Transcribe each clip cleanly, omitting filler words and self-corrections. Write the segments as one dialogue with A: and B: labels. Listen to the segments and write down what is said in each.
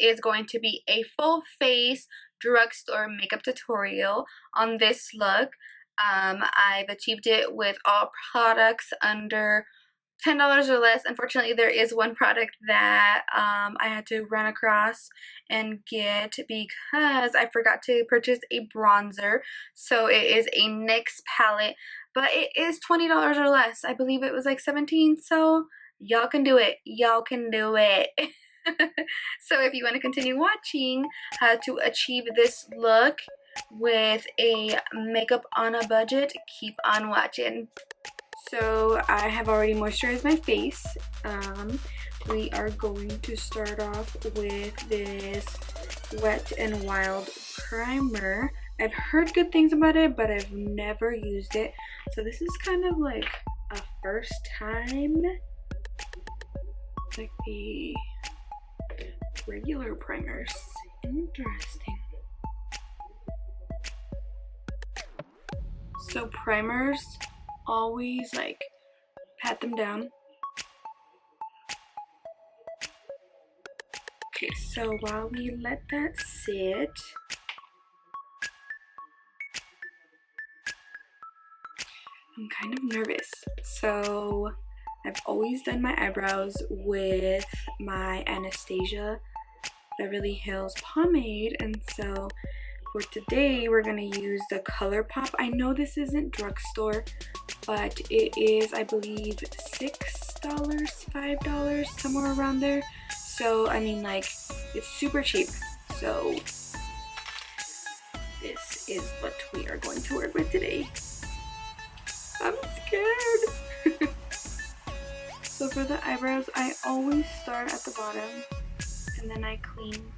A: is going to be a full face drugstore makeup tutorial on this look. I've achieved it with all products under $10 or less. Unfortunately, there is one product that I had to run across and get because I forgot to purchase a bronzer. So it is a NYX palette, but it is $20 or less. I believe it was like 17, so y'all can do it. Y'all can do it. So if you want to continue watching how to achieve this look with a makeup on a budget, keep on watching. So I have already moisturized my face. We are going to start off with this Wet n Wild primer. I've heard good things about it, but I've never used it. So this is kind of like a first time. Like the regular primers. Interesting. So primers, always like pat them down. Okay, so while we let that sit, I'm kind of nervous. So I've always done my eyebrows with my Anastasia Beverly Hills pomade, and so for today we're gonna use the Colourpop. I know this isn't drugstore, but it is, I believe, $6, $5, somewhere around there. So I mean, like, it's super cheap. So this is what we are going to work with today. I'm scared. So for the eyebrows, I always start at the bottom and then I clean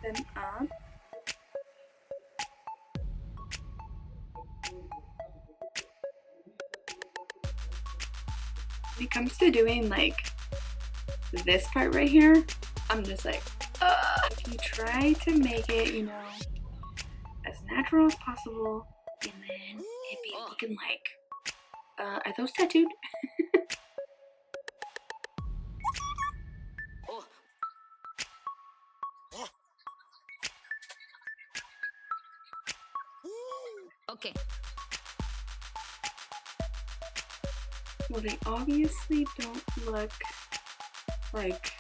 A: them up. When it comes to doing like this part right here, I'm just like, if you try to make it, you know, as natural as possible, and then it be looking like, are those tattooed?
B: Okay.
A: Well, they obviously don't look like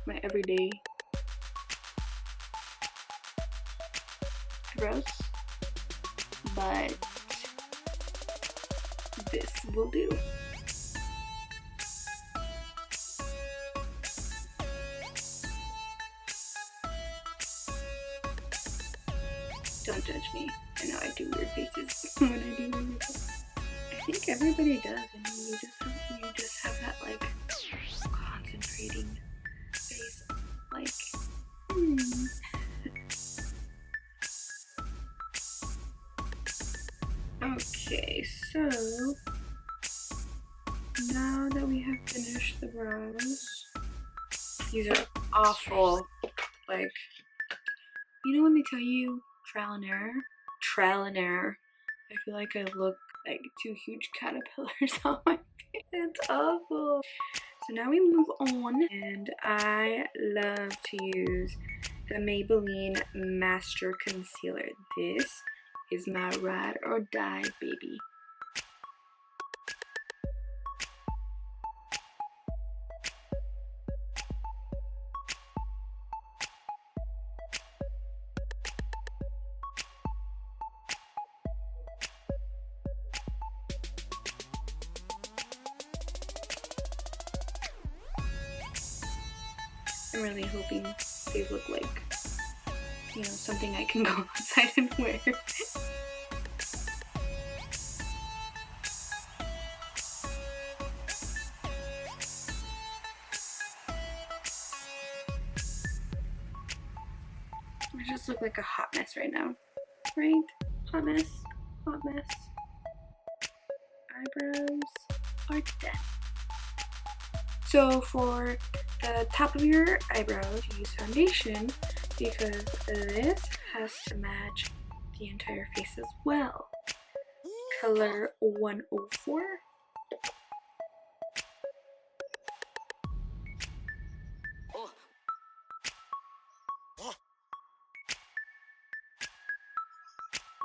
A: my everyday eyebrows, but this will do. Don't judge me. I know I do weird faces when I do my makeup. I think everybody does. I mean, you just have that like concentrating face, like. Okay, so now that we have finished the brows, these are awful. Like, you know when they tell you trial and error? Trial and error. I feel like I look like two huge caterpillars on my face. It's awful. So now we move on, and I love to use the Maybelline Master Concealer. This is my ride or die baby. I'm really hoping they look like, you know, something I can go outside and wear. I just look like a hot mess right now, right? Hot mess, hot mess. Eyebrows are done. So for the top of your eyebrows, use foundation because this has to match the entire face as well. Color 104.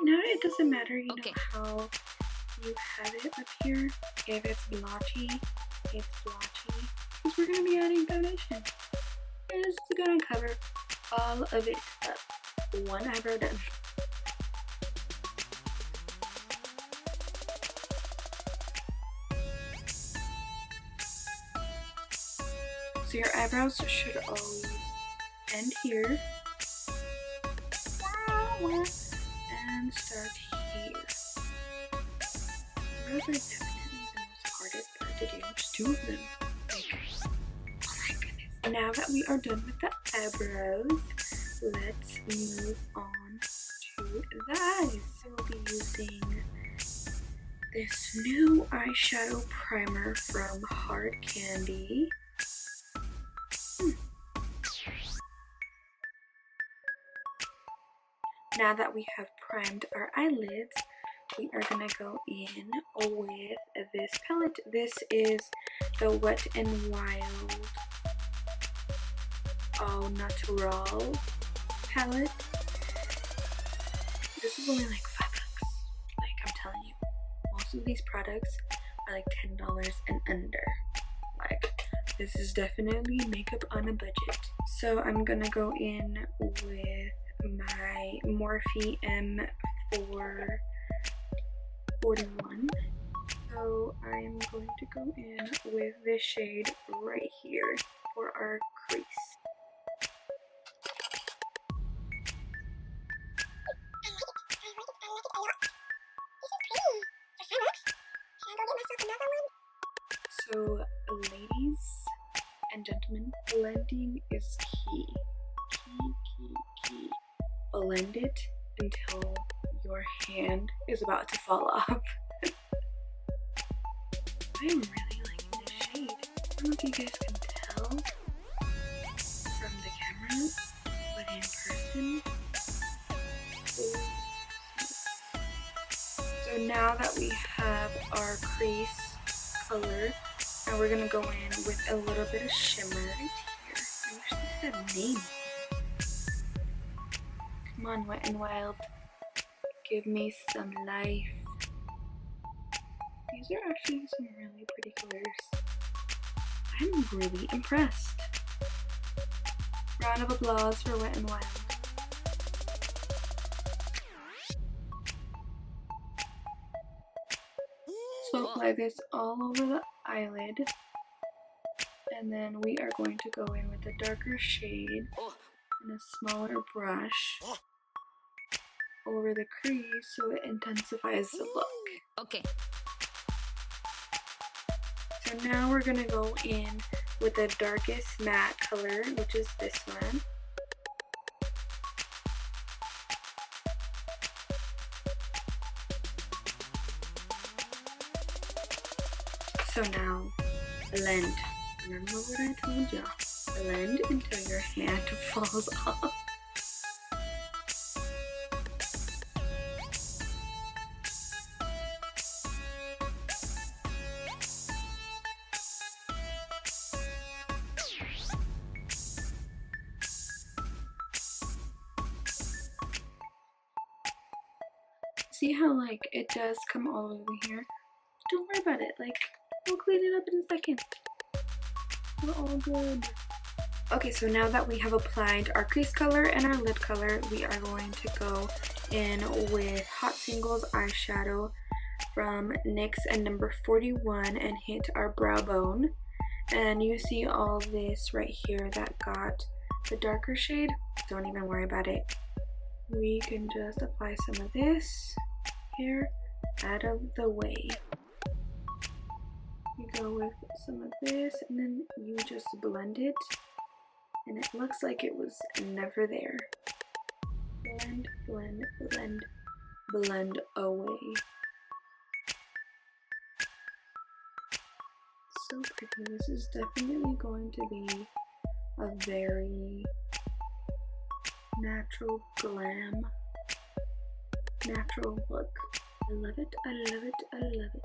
A: Now it doesn't matter, you know how you have it up here. If it's blotchy, it's blotchy. Because we're gonna be adding foundation. And it's gonna cover all of it up. One eyebrow done. So your eyebrows should always end here and start here. Eyebrows are definitely the most hardest part to do. There's two of them. Like, oh my goodness. Now that we are done with the eyebrows, let's move on to the eyes. I will be using this new eyeshadow primer from Hard Candy. Now that we have primed our eyelids, we are gonna go in with this palette. This is the Wet n Wild Au Natural palette. This is only like $5. Like, I'm telling you, most of these products are like $10 and under. Like, this is definitely makeup on a budget. So I'm gonna go in with my Morphe M441. So I'm going to go in with this shade right here for our crease. So ladies and gentlemen, blending is key. Key. Blend it until your hand is about to fall off. I am really liking this shade. I don't know if you guys can tell from the camera, but in person, so now that we have our crease color, now we're gonna go in with a little bit of shimmer right here. I wish this had a name. Come on, Wet n Wild. Give me some life. These are actually some really pretty colors. I'm really impressed. Round of applause for Wet n Wild. So apply this all over the eyelid. And then we are going to go in with a darker shade and a smaller brush over the crease so it intensifies the look.
B: Okay.
A: So now we're gonna go in with the darkest matte color, which is this one. So now, blend. Remember what I told you? Blend until your hand falls off. See how like it does come all over here? Don't worry about it. Like, we'll clean it up in a second. We're all good. Okay, so now that we have applied our crease color and our lid color, we are going to go in with Hot Singles eyeshadow from NYX and number 41 and hit our brow bone. And you see all this right here that got the darker shade. Don't even worry about it. We can just apply some of this here out of the way. You go with some of this and then you just blend it and it looks like it was never there. Blend, blend, blend, blend away. So pretty. This is definitely going to be a very natural glam, natural look. I love it, I love it, I love it.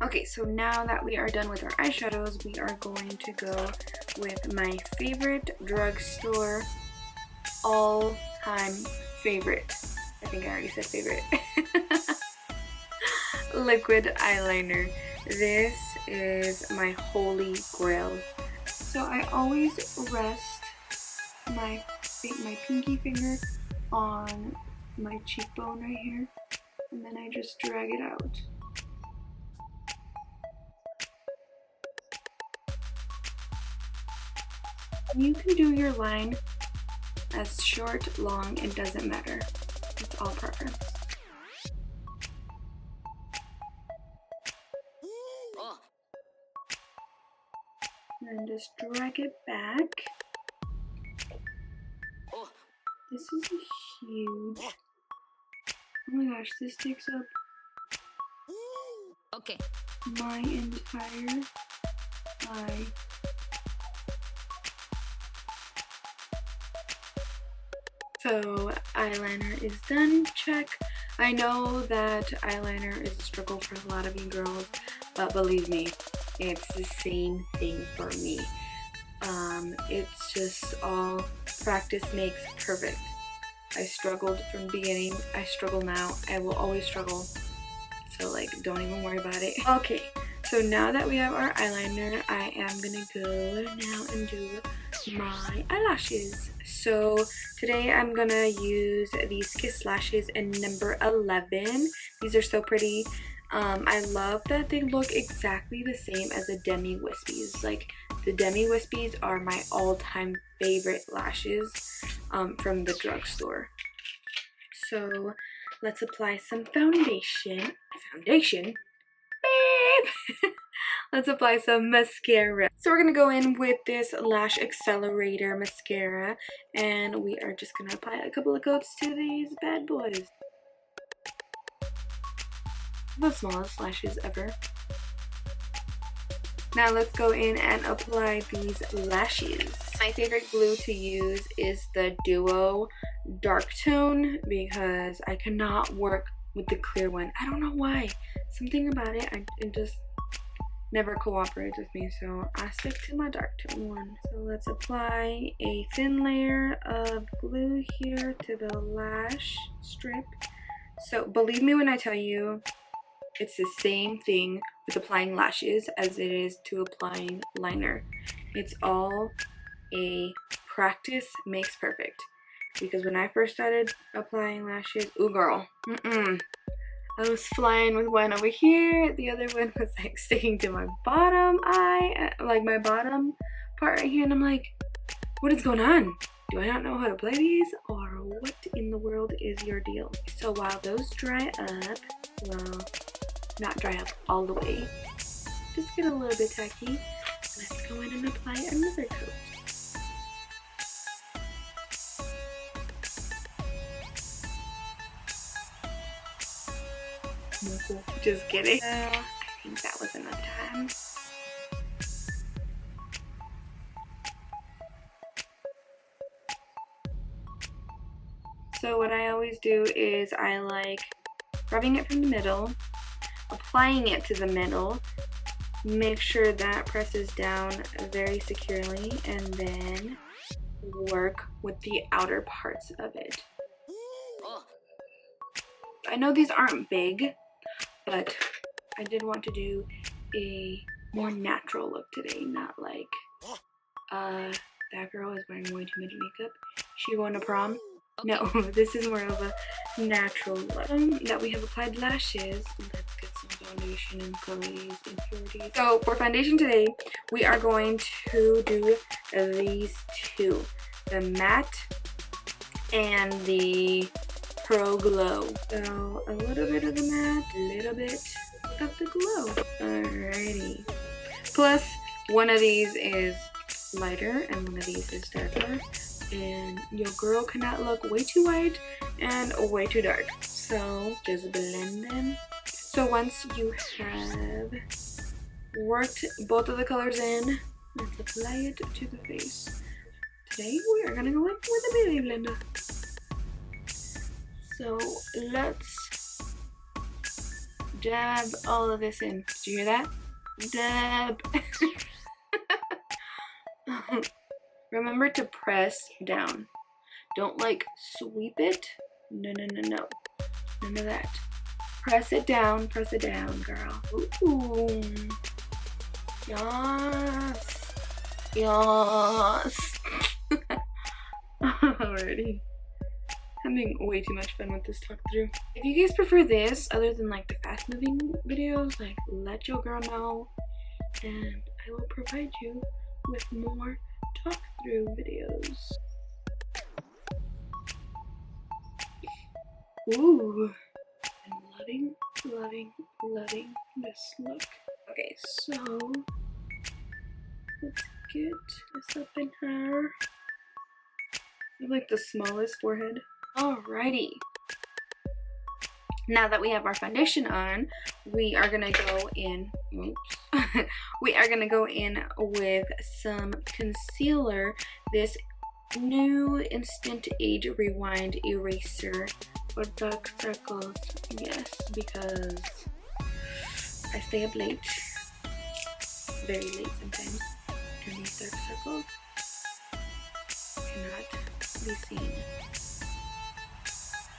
A: Okay, so now that we are done with our eyeshadows, we are going to go with my favorite drugstore all-time favorite. I think I already said favorite. liquid eyeliner. This is my holy grail. So I always rest my pinky finger on my cheekbone right here, and then I just drag it out. You can do your line as short, long, it doesn't matter. It's all preference. And just drag it back. This is a huge. Oh my gosh, this takes up my entire eye. So eyeliner is done, check. I know that eyeliner is a struggle for a lot of you girls, but believe me, it's the same thing for me. It's just all practice makes perfect. I struggled from the beginning, I struggle now, I will always struggle. So like, don't even worry about it. Okay, so now that we have our eyeliner, I am gonna go now and do my eyelashes. So today I'm gonna use these Kiss Lashes in number 11. These are so pretty. I love that they look exactly the same as the Demi Wispies. Like, the Demi Wispies are my all-time favorite lashes from the drugstore. So let's apply some foundation. Babe! Let's apply some mascara. So we're gonna go in with this Lash Accelerator mascara, and we are just gonna apply a couple of coats to these bad boys. The smallest lashes ever. Now let's go in and apply these lashes. My favorite glue to use is the Duo Dark Tone because I cannot work with the clear one. I don't know why. Something about it, it just never cooperates with me, so I stick to my dark tone one. So let's apply a thin layer of glue here to the lash strip. So believe me when I tell you, it's the same thing with applying lashes as it is to applying liner. It's all a practice makes perfect. Because when I first started applying lashes, ooh girl, I was flying with one over here, the other one was like sticking to my bottom eye, like my bottom part right here, and I'm like, what is going on? Do I not know how to play these, or what in the world is your deal? So while those dry up, well, not dry up all the way, just get a little bit tacky, let's go in and apply another coat. Just kidding. I think that was enough time. So what I always do is I like rubbing it from the middle, applying it to the middle, make sure that presses down very securely, and then work with the outer parts of it. I know these aren't big, but I did want to do a more natural look today, not like that girl is wearing way too much makeup. She going to prom? No, this is more of a natural look. That we have applied lashes, let's get some foundation and cover these impurities. So for foundation today, we are going to do these two, the matte and the Pro Glow. So a little bit of the matte, a little bit of the glow. Alrighty. Plus, one of these is lighter and one of these is darker. And your girl cannot look way too white and way too dark. So just blend them. So once you have worked both of the colors in, let's apply it to the face. Today we are gonna go in with a beauty blender. So let's dab all of this in. Did you hear that? Dab. Remember to press down. Don't like sweep it. No. None of that. Press it down, girl. Ooh. Yes. Yes. Alrighty. Having way too much fun with this talk through. If you guys prefer this other than like the fast moving videos, like let your girl know and I will provide you with more talk through videos. Ooh, I'm loving this look. Okay, so let's get this up in her. I have like the smallest forehead. Alrighty. Now that we have our foundation on, we are gonna go in, oops. We are gonna go in with some concealer. This new Instant Age Rewind Eraser for dark circles. Yes, because I stay up late. Very late sometimes. And these dark circles cannot be seen.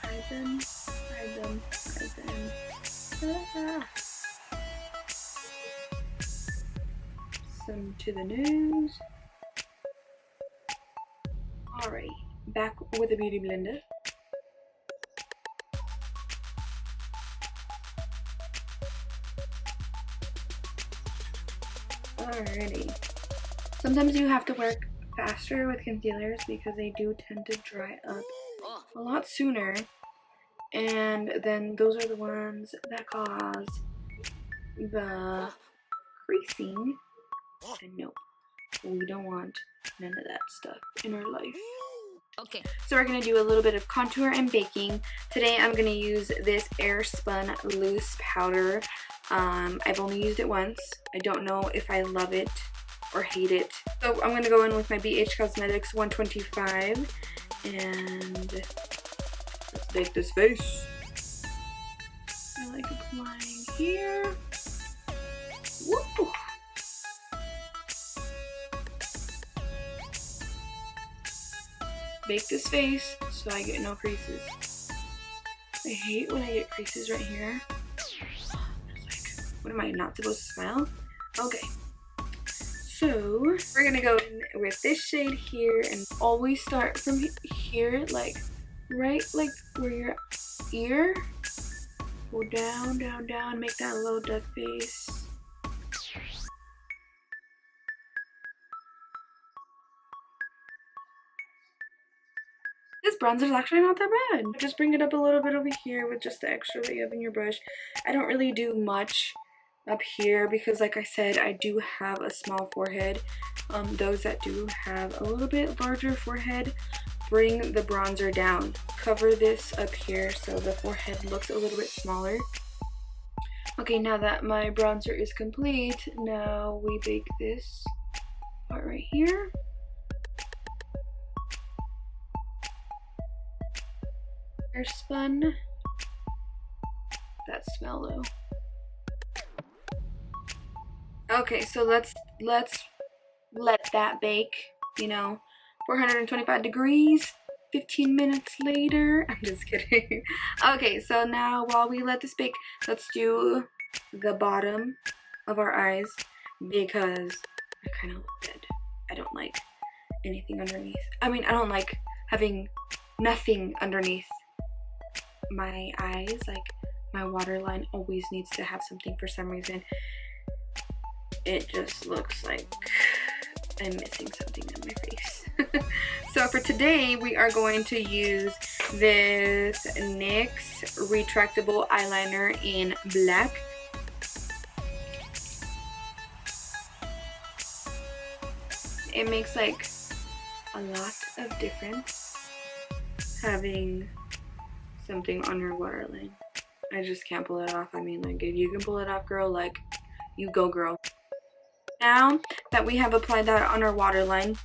A: Hide them. Ah. Some to the nose. Alrighty, back with a beauty blender. Alrighty. Sometimes you have to work faster with concealers because they do tend to dry up a lot sooner. And then those are the ones that cause the creasing. And no, we don't want none of that stuff in our life. Okay. So we're going to do a little bit of contour and baking. Today I'm going to use this Airspun loose powder. I've only used it once. I don't know if I love it or hate it. So I'm going to go in with my BH Cosmetics 125 and let's bake this face. I like applying here. Woo! Bake this face so I get no creases. I hate when I get creases right here. Like, what am I not supposed to smile? Okay. So we're gonna go in with this shade here and always start from here, like right like where your ear. Go down, down, down, make that little duck face. This bronzer is actually not that bad. Just bring it up a little bit over here with just the extra that you have in your brush. I don't really do much up here because like I said, I do have a small forehead. Those that do have a little bit larger forehead, bring the bronzer down. Cover this up here so the forehead looks a little bit smaller. Okay, now that my bronzer is complete, now we bake this part right here. Airspun. That smell though. Okay, so let's let that bake, you know, 425 degrees. 15 minutes later. I'm just kidding. Okay, so now while we let this bake, let's do the bottom of our eyes because I kind of look dead. I don't like anything underneath. I mean, I don't like having nothing underneath my eyes. Like, my waterline always needs to have something for some reason. It just looks like I'm missing something on my face. So for today, we are going to use this NYX Retractable Eyeliner in black. It makes like a lot of difference having something on your waterline. I just can't pull it off. I mean, like, if you can pull it off, girl, like, you go, girl. Now that we have applied that on our waterline,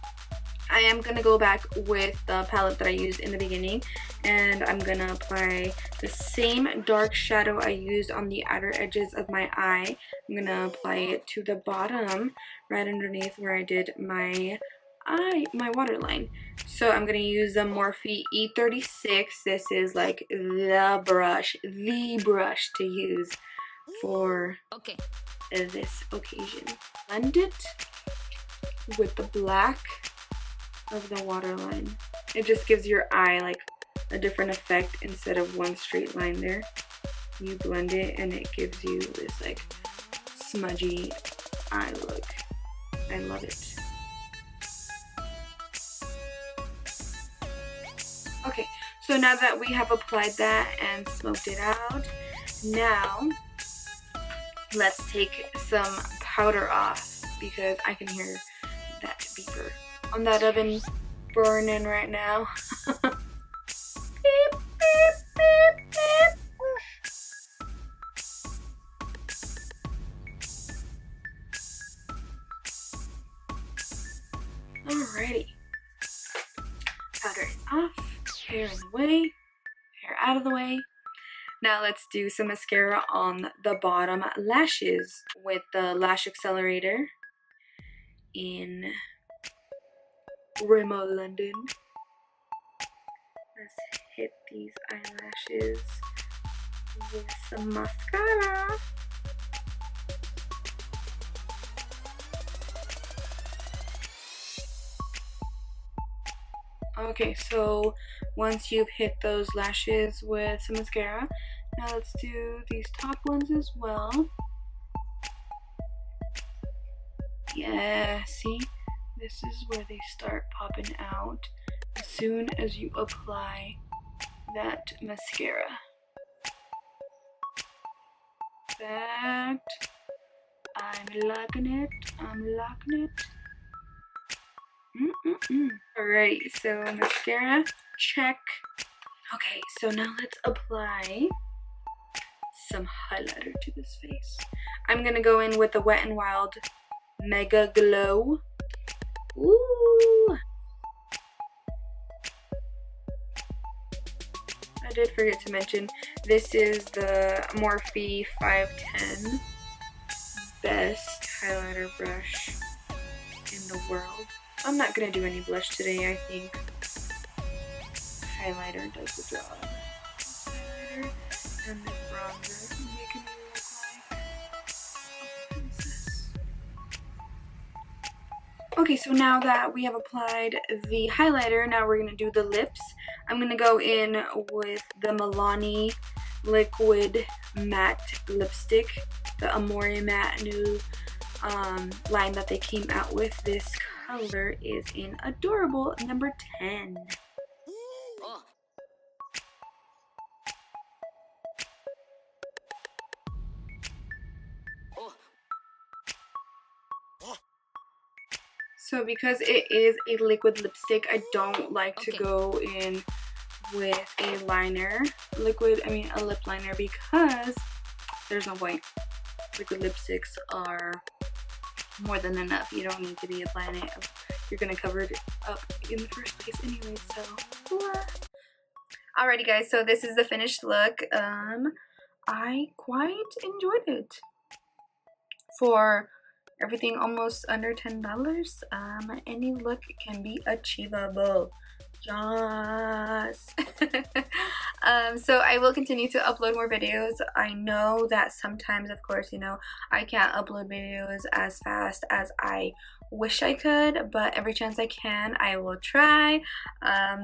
A: I am going to go back with the palette that I used in the beginning, and I'm going to apply the same dark shadow I used on the outer edges of my eye. I'm going to apply it to the bottom, right underneath where I did my my waterline. So I'm gonna use the Morphe E36. This is like the brush to use for this occasion. Blend it with the black of the waterline. It just gives your eye like a different effect instead of one straight line there. You blend it and it gives you this like smudgy eye look. I love it. Okay, so now that we have applied that and smoked it out, now let's take some powder off because I can hear that beeper on that oven burning right now. Beep, beep, beep, beep. Alrighty, powder is off, hair in the way, hair out of the way. Now let's do some mascara on the bottom lashes with the Lash Accelerator in Rimmel London. Let's hit these eyelashes with some mascara. Okay, so once you've hit those lashes with some mascara, now let's do these top ones as well. Yeah, see? This is where they start popping out as soon as you apply that mascara. That, I'm liking it, I'm liking it. Alrighty, so mascara, check. Okay, so now let's apply some highlighter to this face. I'm gonna go in with the Wet n Wild Mega Glow. Ooh! I did forget to mention, this is the Morphe 510 best highlighter brush in the world. I'm not gonna do any blush today, I think. Highlighter does the job. Highlighter and this bronzer making me look like a princess. Okay, so now that we have applied the highlighter, now we're gonna do the lips. I'm gonna go in with the Malani Liquid Matte Lipstick, the Amore Matte new line that they came out with. This color is in Adorable number 10. So because it is a liquid lipstick, I don't like to go in with a liner, a lip liner, because there's no point. Liquid lipsticks are more than enough. You don't need to be applying it. You're gonna cover it up in the first place anyway, so blah. Alrighty guys, so this is the finished look. I quite enjoyed it. For everything almost under $10, any look can be achievable. Yes. So I will continue to upload more videos. I know that sometimes, of course, you know, I can't upload videos as fast as I wish I could, but every chance I can, I will try.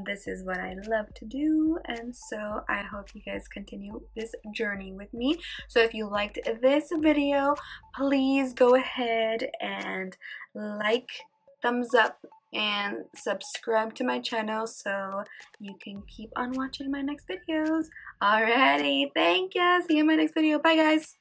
A: This is what I love to do, and so I hope you guys continue this journey with me. So if you liked this video, please go ahead and like, thumbs up, and subscribe to my channel so you can keep on watching my next videos. Alrighty, thank you. See you in my next video. Bye guys.